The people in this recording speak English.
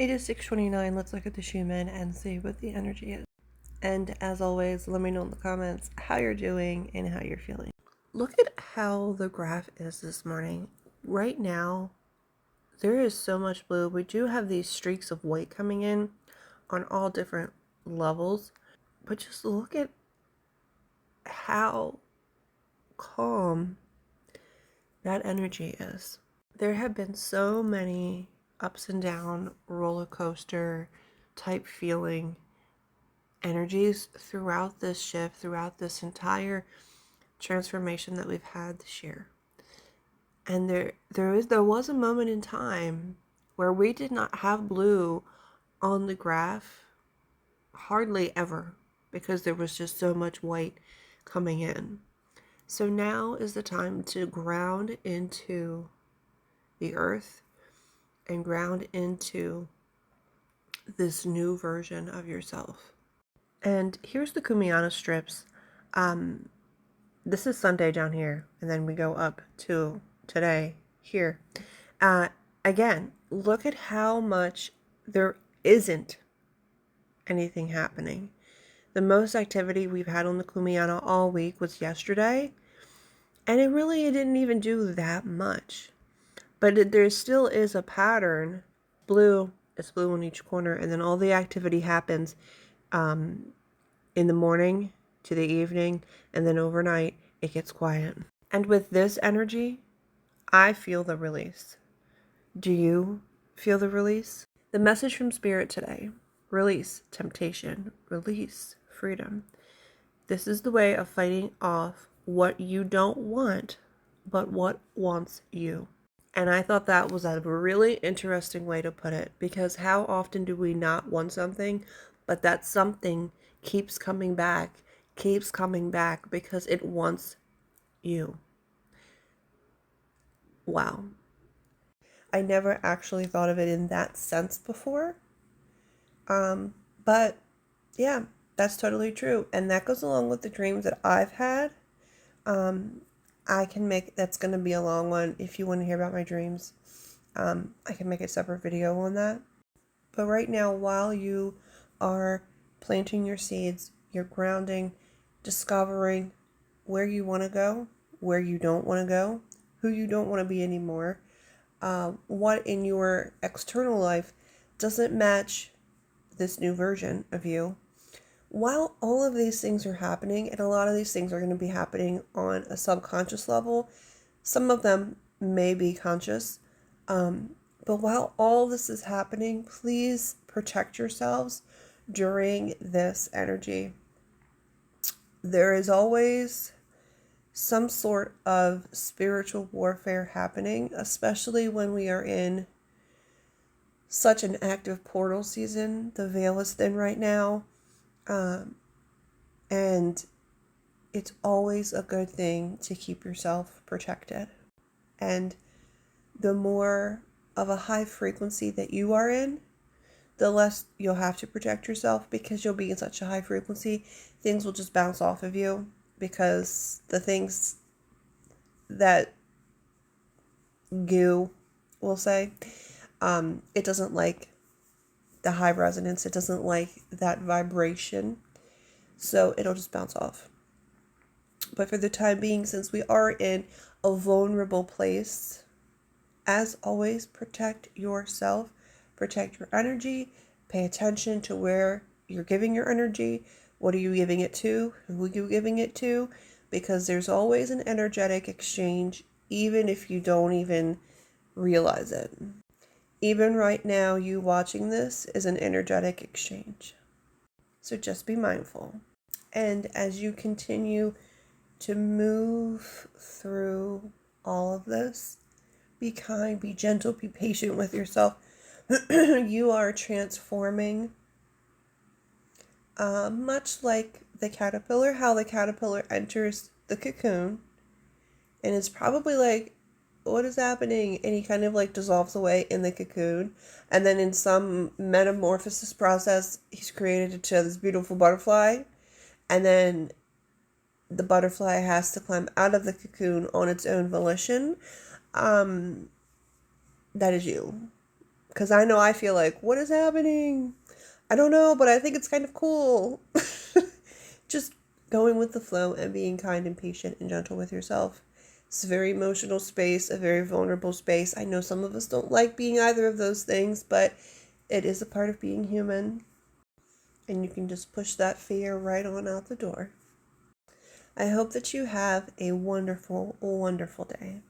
It is 6:29. Let's look at the Schumann and see what the energy is. And as always, let me know in the comments how you're doing and how you're feeling. Look at how the graph is this morning. Right now, there is so much blue. We do have these streaks of white coming in on all different levels. But just look at how calm that energy is. There have been so many ups and down roller coaster type feeling energies throughout this shift, throughout this entire transformation that we've had this year. And there was a moment in time where we did not have blue on the graph hardly ever, because there was just so much white coming in. So now is the time to ground into the earth and ground into this new version of yourself. And here's the Kumiana strips. This is Sunday down here, and then we go up to today here. Again, look at how much there isn't anything happening. The most activity we've had on the Kumiana all week was yesterday, and it didn't even do that much. But there still is a pattern. Blue, it's blue in each corner, and then all the activity happens in the morning to the evening, and then overnight it gets quiet. And with this energy, I feel the release. Do you feel the release? The message from Spirit today: release temptation, release freedom. This is the way of fighting off what you don't want, but what wants you. And I thought that was a really interesting way to put it, because how often do we not want something, but that something keeps coming back because it wants you. Wow. I never actually thought of it in that sense before. But yeah, that's totally true. And that goes along with the dreams that I've had. That's going to be a long one. If you want to hear about my dreams, I can make a separate video on that. But right now, while you are planting your seeds, you're grounding, discovering where you want to go, where you don't want to go, who you don't want to be anymore, what in your external life doesn't match this new version of you. While all of these things are happening, and a lot of these things are going to be happening on a subconscious level, some of them may be conscious, but while all this is happening, please protect yourselves during this energy. There is always some sort of spiritual warfare happening, especially when we are in such an active portal season. The veil is thin right now. And it's always a good thing to keep yourself protected. And the more of a high frequency that you are in, the less you'll have to protect yourself, because you'll be in such a high frequency, things will just bounce off of you, because the things that goo will say, it doesn't like the high resonance, it doesn't like that vibration, so it'll just bounce off. But for the time being, since we are in a vulnerable place, as always, protect yourself, protect your energy, pay attention to where you're giving your energy, what are you giving it to, who are you giving it to, because there's always an energetic exchange, even if you don't even realize it. Even right now, you watching this is an energetic exchange. So just be mindful. And as you continue to move through all of this, be kind, be gentle, be patient with yourself. You are transforming, much like the caterpillar, how the caterpillar enters the cocoon, and it's probably like, what is happening? And he kind of like dissolves away in the cocoon, and then in some metamorphosis process, he's created into this beautiful butterfly, and then the butterfly has to climb out of the cocoon on its own volition. That is you. Because I know I feel like, what is happening? I don't know, but I think it's kind of cool. Just going with the flow and being kind and patient and gentle with yourself. It's a very emotional space, a very vulnerable space. I know some of us don't like being either of those things, but it is a part of being human. And you can just push that fear right on out the door. I hope that you have a wonderful, wonderful day.